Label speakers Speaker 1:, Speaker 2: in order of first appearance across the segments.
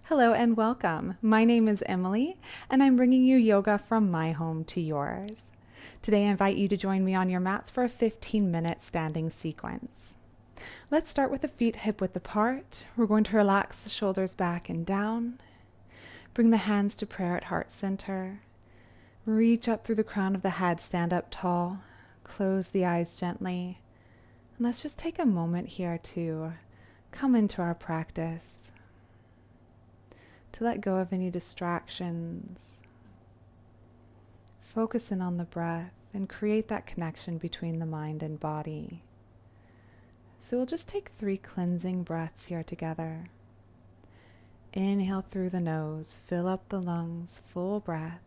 Speaker 1: Hello and welcome. My name is Emily, and I'm bringing you yoga from my home to yours. Today, I invite you to join me on your mats for a 15-minute standing sequence. Let's start with the feet hip-width apart. We're going to relax the shoulders back and down. Bring the hands to prayer at heart center. Reach up through the crown of the head, stand up tall. Close the eyes gently. And let's just take a moment here to come into our practice, to let go of any distractions. Focus in on the breath and create that connection between the mind and body. So we'll just take 3 cleansing breaths here together. Inhale through the nose, fill up the lungs, full breath.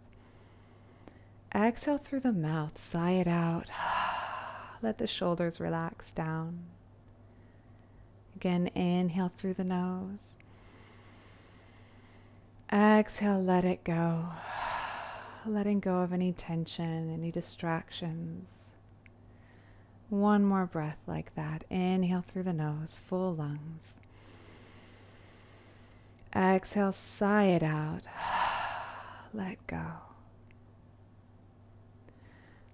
Speaker 1: Exhale through the mouth, sigh it out. Let the shoulders relax down. Again, inhale through the nose. Exhale, let it go. Letting go of any tension, any distractions. One more breath like that. Inhale through the nose, full lungs. Exhale, sigh it out. Let go.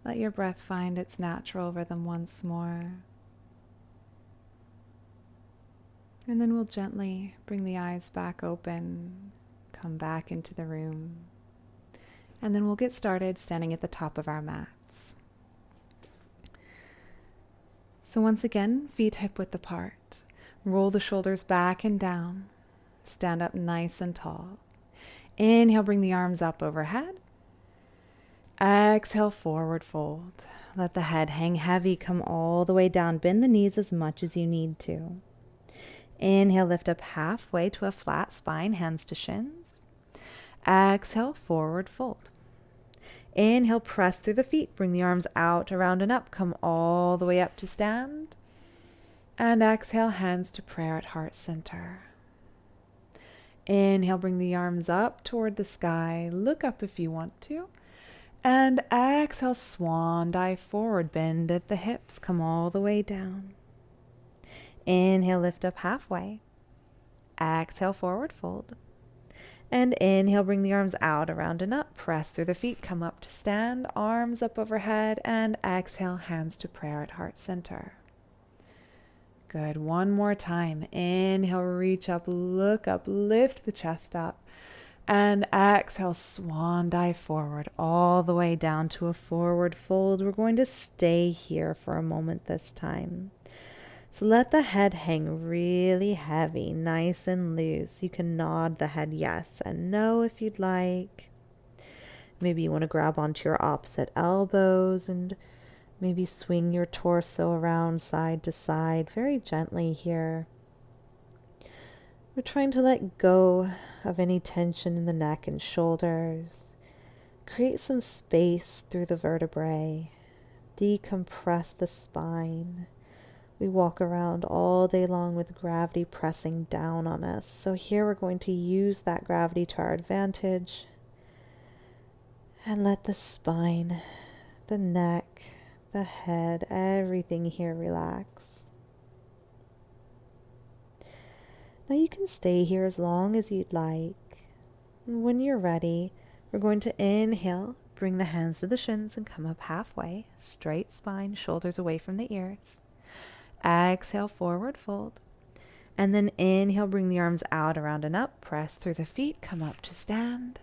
Speaker 1: Let your breath find its natural rhythm once more. And then we'll gently bring the eyes back open, come back into the room. And then we'll get started standing at the top of our mats. So once again, feet hip-width apart. Roll the shoulders back and down. Stand up nice and tall. Inhale, bring the arms up overhead. Exhale, forward fold. Let the head hang heavy, come all the way down. Bend the knees as much as you need to. Inhale, lift up halfway to a flat spine, hands to shins. Exhale, forward fold. Inhale, press through the feet, bring the arms out, around and up, come all the way up to stand. And exhale, hands to prayer at heart center. Inhale, bring the arms up toward the sky, look up if you want to. And exhale, swan dive forward, bend at the hips, come all the way down. Inhale, lift up halfway. Exhale, forward fold. And inhale, bring the arms out, around and up. Press through the feet, come up to stand, arms up overhead, and exhale, hands to prayer at heart center. Good, one more time. Inhale, reach up, look up, lift the chest up. And exhale, swan dive forward, all the way down to a forward fold. We're going to stay here for a moment this time. So let the head hang really heavy, nice and loose. You can nod the head yes and no if you'd like. Maybe you want to grab onto your opposite elbows and maybe swing your torso around side to side very gently here. We're trying to let go of any tension in the neck and shoulders. Create some space through the vertebrae. Decompress the spine. We walk around all day long with gravity pressing down on us. So here we're going to use that gravity to our advantage. And let the spine, the neck, the head, everything here relax. Now you can stay here as long as you'd like. And when you're ready, we're going to inhale, bring the hands to the shins and come up halfway. Straight spine, shoulders away from the ears. Exhale, forward fold. And then inhale, bring the arms out, around and up. Press through the feet, come up to stand.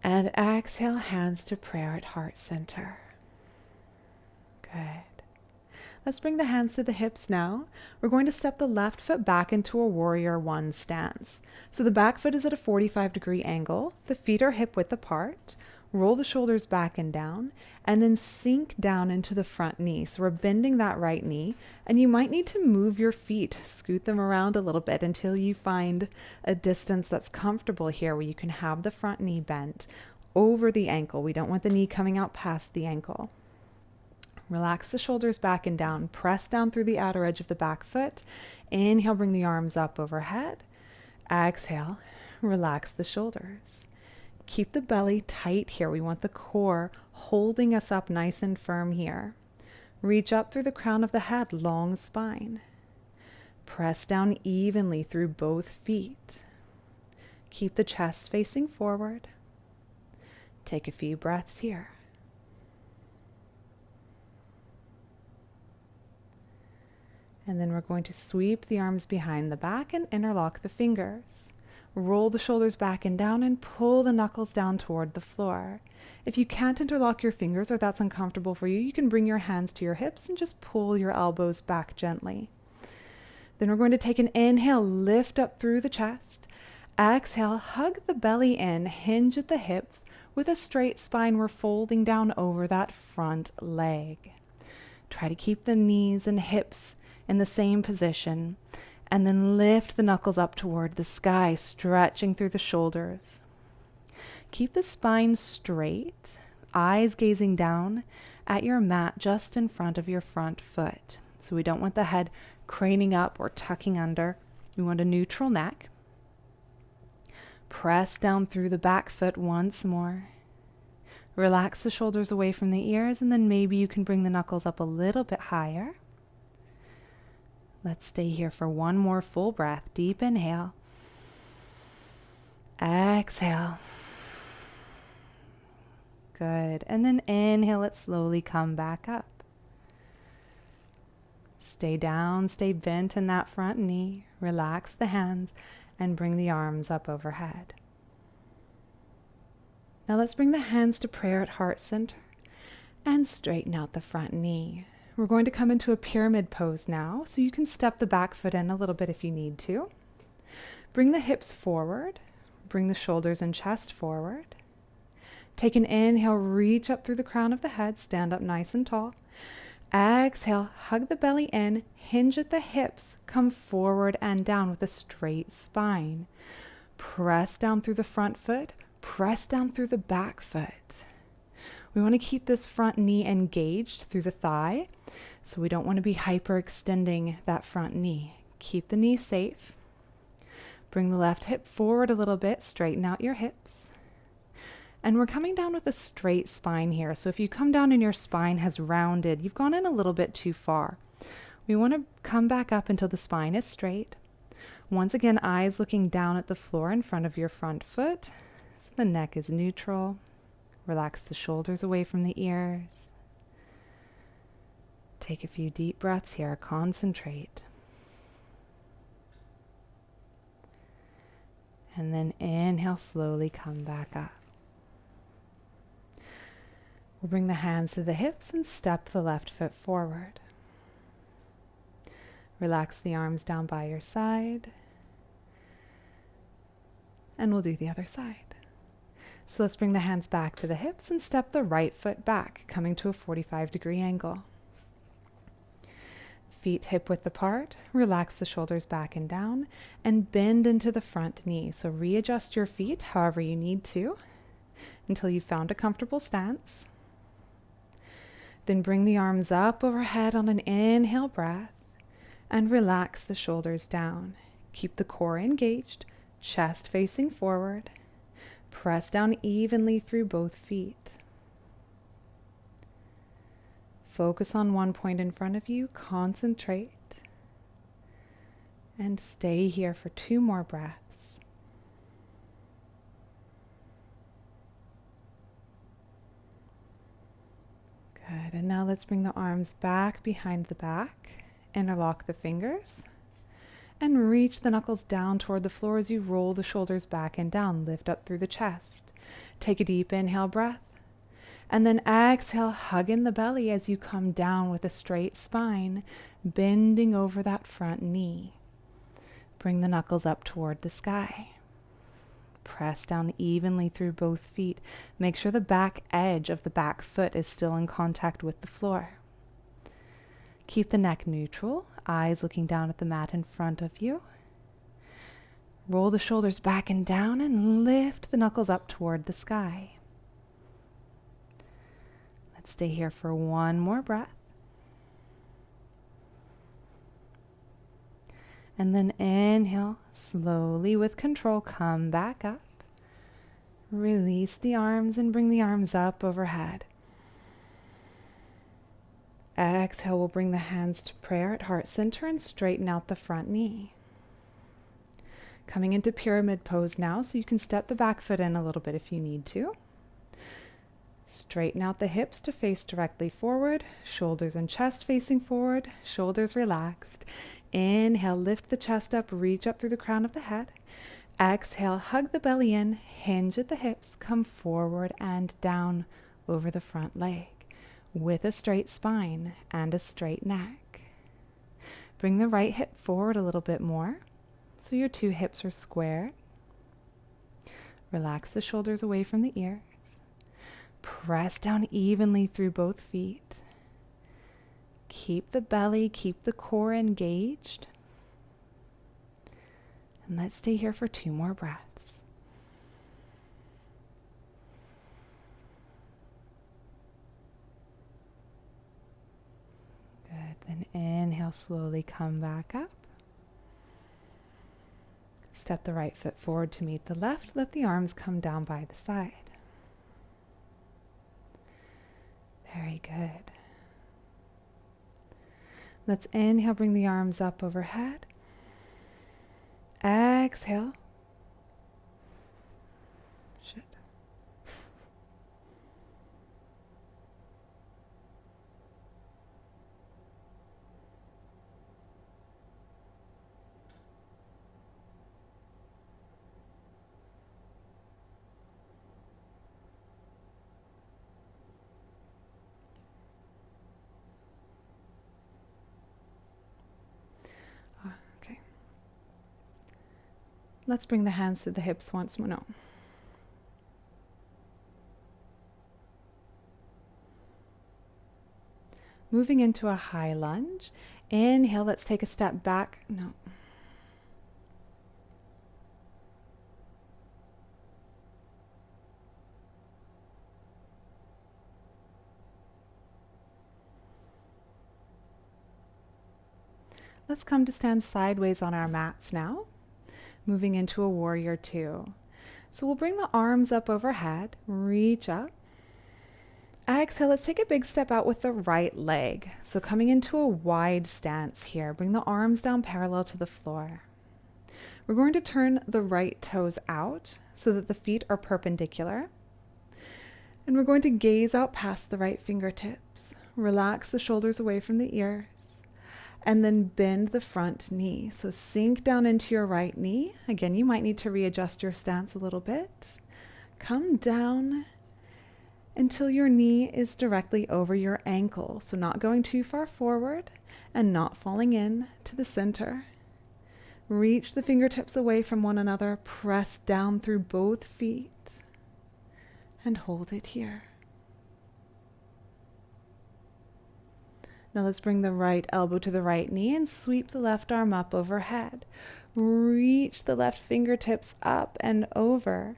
Speaker 1: And exhale, hands to prayer at heart center. Good. Let's bring the hands to the hips now. We're going to step the left foot back into a warrior one stance. So the back foot is at a 45-degree angle. The feet are hip width apart. Roll the shoulders back and down, and then sink down into the front knee. So we're bending that right knee, and you might need to move your feet, scoot them around a little bit until you find a distance that's comfortable here where you can have the front knee bent over the ankle. We don't want the knee coming out past the ankle. Relax the shoulders back and down. Press down through the outer edge of the back foot. Inhale, bring the arms up overhead. Exhale, relax the shoulders. Keep the belly tight here. We want the core holding us up nice and firm here. Reach up through the crown of the head, long spine. Press down evenly through both feet. Keep the chest facing forward. Take a few breaths here. And then we're going to sweep the arms behind the back and interlock the fingers. Roll the shoulders back and down and pull the knuckles down toward the floor. If you can't interlock your fingers or that's uncomfortable for you, you can bring your hands to your hips and just pull your elbows back gently. Then we're going to take an inhale, lift up through the chest. Exhale, hug the belly in, hinge at the hips. With a straight spine, we're folding down over that front leg. Try to keep the knees and hips in the same position, and then lift the knuckles up toward the sky, stretching through the shoulders. Keep the spine straight, eyes gazing down at your mat just in front of your front foot. So we don't want the head craning up or tucking under. We want a neutral neck. Press down through the back foot once more. Relax the shoulders away from the ears, and then maybe you can bring the knuckles up a little bit higher. Let's stay here for one more full breath. Deep inhale. Exhale. Good. And then inhale it, slowly come back up. Stay down, stay bent in that front knee. Relax the hands and bring the arms up overhead. Now let's bring the hands to prayer at heart center and straighten out the front knee. We're going to come into a pyramid pose now, so you can step the back foot in a little bit if you need to. Bring the hips forward, bring the shoulders and chest forward. Take an inhale, reach up through the crown of the head, stand up nice and tall. Exhale, hug the belly in, hinge at the hips, come forward and down with a straight spine. Press down through the front foot, press down through the back foot. We want to keep this front knee engaged through the thigh, so we don't want to be hyperextending that front knee. Keep the knee safe. Bring the left hip forward a little bit, straighten out your hips. And we're coming down with a straight spine here. So if you come down and your spine has rounded, you've gone in a little bit too far. We want to come back up until the spine is straight. Once again, eyes looking down at the floor in front of your front foot. So the neck is neutral. Relax the shoulders away from the ears. Take a few deep breaths here. Concentrate. And then inhale, slowly come back up. We'll bring the hands to the hips and step the left foot forward. Relax the arms down by your side. And we'll do the other side. So let's bring the hands back to the hips and step the right foot back, coming to a 45-degree angle. Feet hip width apart, relax the shoulders back and down, and bend into the front knee. So readjust your feet however you need to until you've found a comfortable stance. Then bring the arms up overhead on an inhale breath and relax the shoulders down. Keep the core engaged, chest facing forward. Press down evenly through both feet. Focus on one point in front of you, concentrate, and stay here for 2 more breaths. Good, and now let's bring the arms back behind the back, interlock the fingers, and reach the knuckles down toward the floor as you roll the shoulders back and down, lift up through the chest. Take a deep inhale breath, and then exhale, hug in the belly as you come down with a straight spine, bending over that front knee. Bring the knuckles up toward the sky. Press down evenly through both feet. Make sure the back edge of the back foot is still in contact with the floor. Keep the neck neutral, eyes looking down at the mat in front of you. Roll the shoulders back and down and lift the knuckles up toward the sky. Let's stay here for 1 more breath. And then inhale, slowly with control, come back up. Release the arms and bring the arms up overhead. Exhale, we'll bring the hands to prayer at heart center and straighten out the front knee. Coming into pyramid pose now, so you can step the back foot in a little bit if you need to. Straighten out the hips to face directly forward, shoulders and chest facing forward, shoulders relaxed. Inhale, lift the chest up, reach up through the crown of the head. Exhale, hug the belly in, hinge at the hips, come forward and down over the front leg with a straight spine and a straight neck. Bring the right hip forward a little bit more so your two hips are squared. Relax the shoulders away from the ears. Press down evenly through both feet. Keep the belly, keep the core engaged. And let's stay here for 2 more breaths. Good. Then inhale, slowly come back up. Step the right foot forward to meet the left. Let the arms come down by the side. Very good. Let's inhale, bring the arms up overhead. Exhale. Shit. Okay. Let's bring the hands to the hips once more. No. Moving into a high lunge. Inhale, let's take a step back. No. Let's come to stand sideways on our mats now, moving into a warrior 2. So we'll bring the arms up overhead, reach up. Exhale, let's take a big step out with the right leg. So coming into a wide stance here, bring the arms down parallel to the floor. We're going to turn the right toes out so that the feet are perpendicular. And we're going to gaze out past the right fingertips. Relax the shoulders away from the ears. And then bend the front knee. So sink down into your right knee. Again, you might need to readjust your stance a little bit. Come down until your knee is directly over your ankle. So not going too far forward and not falling in to the center. Reach the fingertips away from one another. Press down through both feet and hold it here. Now let's bring the right elbow to the right knee and sweep the left arm up overhead. Reach the left fingertips up and over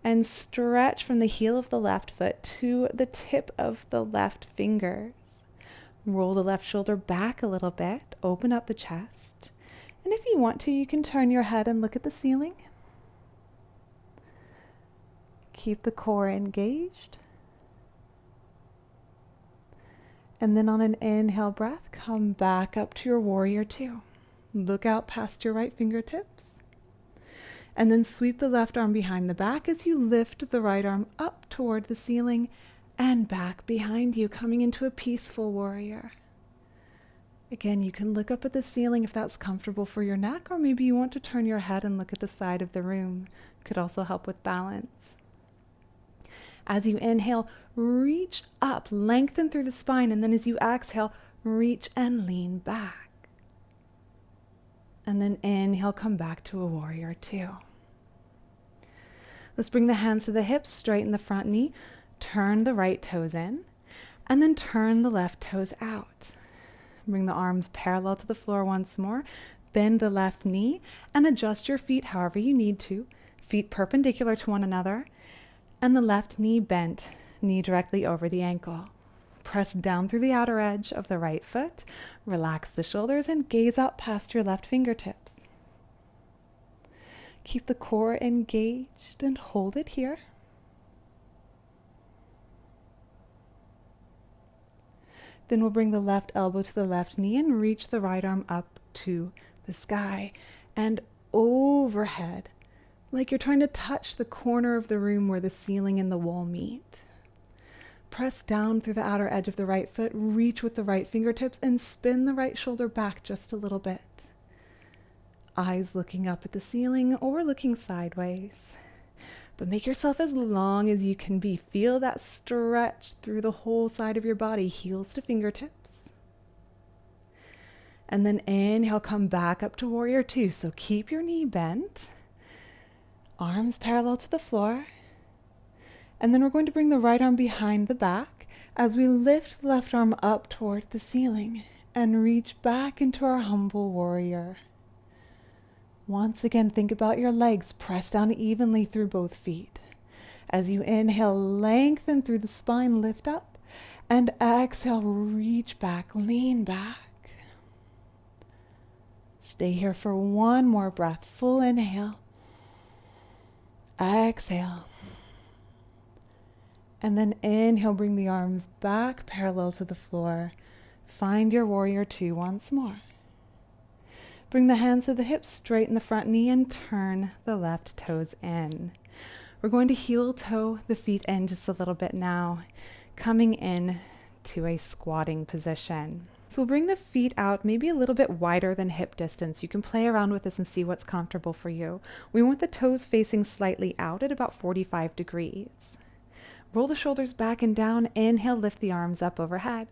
Speaker 1: and stretch from the heel of the left foot to the tip of the left fingers. Roll the left shoulder back a little bit, open up the chest. And if you want to, you can turn your head and look at the ceiling. Keep the core engaged. And then on an inhale breath, come back up to your warrior 2. Look out past your right fingertips. And then sweep the left arm behind the back as you lift the right arm up toward the ceiling and back behind you, coming into a peaceful warrior. Again, you can look up at the ceiling if that's comfortable for your neck, or maybe you want to turn your head and look at the side of the room. Could also help with balance. As you inhale, reach up, lengthen through the spine, and then as you exhale, reach and lean back. And then inhale, come back to a warrior 2. Let's bring the hands to the hips, straighten the front knee, turn the right toes in, and then turn the left toes out. Bring the arms parallel to the floor once more, bend the left knee, and adjust your feet however you need to, feet perpendicular to one another, and the left knee bent, knee directly over the ankle. Press down through the outer edge of the right foot, relax the shoulders, and gaze out past your left fingertips. Keep the core engaged and hold it here. Then we'll bring the left elbow to the left knee and reach the right arm up to the sky. And overhead, like you're trying to touch the corner of the room where the ceiling and the wall meet. Press down through the outer edge of the right foot, reach with the right fingertips, and spin the right shoulder back just a little bit. Eyes looking up at the ceiling or looking sideways. But make yourself as long as you can be. Feel that stretch through the whole side of your body, heels to fingertips. And then inhale, come back up to warrior two. So keep your knee bent, arms parallel to the floor. And then we're going to bring the right arm behind the back as we lift the left arm up toward the ceiling and reach back into our humble warrior. Once again, think about your legs. Press down evenly through both feet. As you inhale, lengthen through the spine, lift up, and exhale, reach back, lean back. Stay here for one more breath. Full inhale. Exhale. And then inhale, bring the arms back parallel to the floor. Find your warrior two once more. Bring the hands to the hips, straighten the front knee, and turn the left toes in. We're going to heel toe the feet in just a little bit now, coming in to a squatting position. So we'll bring the feet out maybe a little bit wider than hip distance. You can play around with this and see what's comfortable for you. We want the toes facing slightly out at about 45 degrees. Roll the shoulders back and down. Inhale, lift the arms up overhead.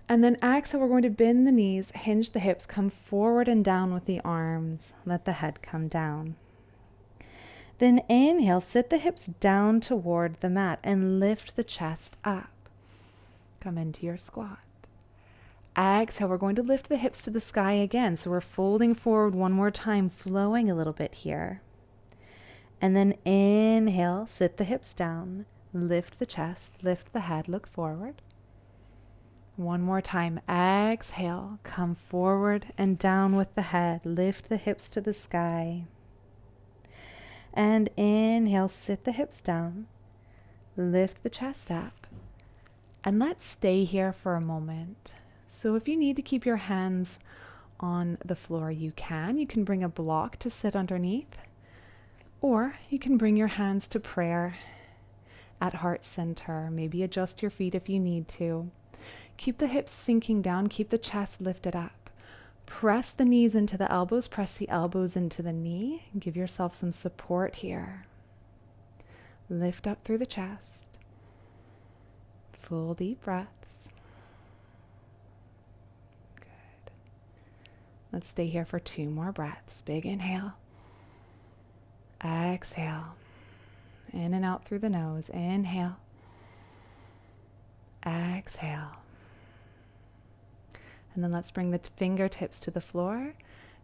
Speaker 1: And then exhale, we're going to bend the knees, hinge the hips, come forward and down with the arms. Let the head come down. Then inhale, sit the hips down toward the mat and lift the chest up. Come into your squat. Exhale, we're going to lift the hips to the sky again. So we're folding forward one more time, flowing a little bit here. And then inhale, sit the hips down, lift the chest, lift the head, look forward. One more time. Exhale, come forward and down with the head. Lift the hips to the sky. And inhale, sit the hips down. Lift the chest up. And let's stay here for a moment. So if you need to keep your hands on the floor, you can. You can bring a block to sit underneath. Or you can bring your hands to prayer at heart center. Maybe adjust your feet if you need to. Keep the hips sinking down, keep the chest lifted up. Press the knees into the elbows, press the elbows into the knee. Give yourself some support here. Lift up through the chest. Full deep breaths. Good. Let's stay here for two more breaths. Big inhale. Exhale. In and out through the nose. Inhale. Exhale. And then let's bring the fingertips to the floor.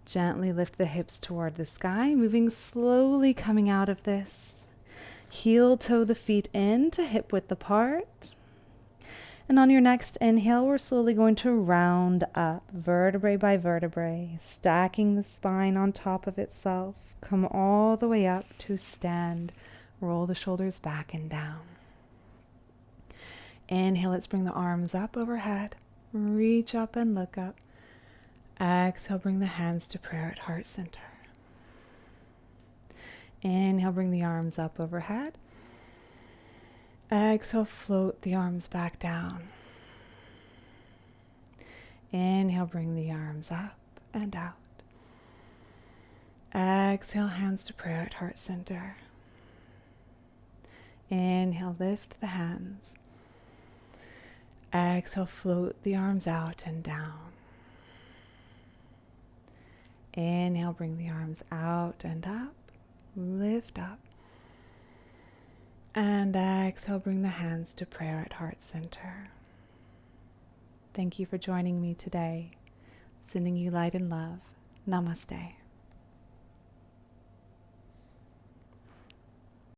Speaker 1: Gently lift the hips toward the sky, moving slowly coming out of this. Heel toe the feet in to hip width apart. And on your next inhale, we're slowly going to round up, vertebrae by vertebrae, stacking the spine on top of itself. Come all the way up to stand. Roll the shoulders back and down. Inhale, let's bring the arms up overhead. Reach up and look up. Exhale, bring the hands to prayer at heart center. Inhale, bring the arms up overhead. Exhale, float the arms back down. Inhale, bring the arms up and out. Exhale, hands to prayer at heart center. Inhale, lift the hands. Exhale, float the arms out and down. Inhale, bring the arms out and up. Lift up. And exhale, bring the hands to prayer at heart center. Thank you for joining me today. Sending you light and love. Namaste.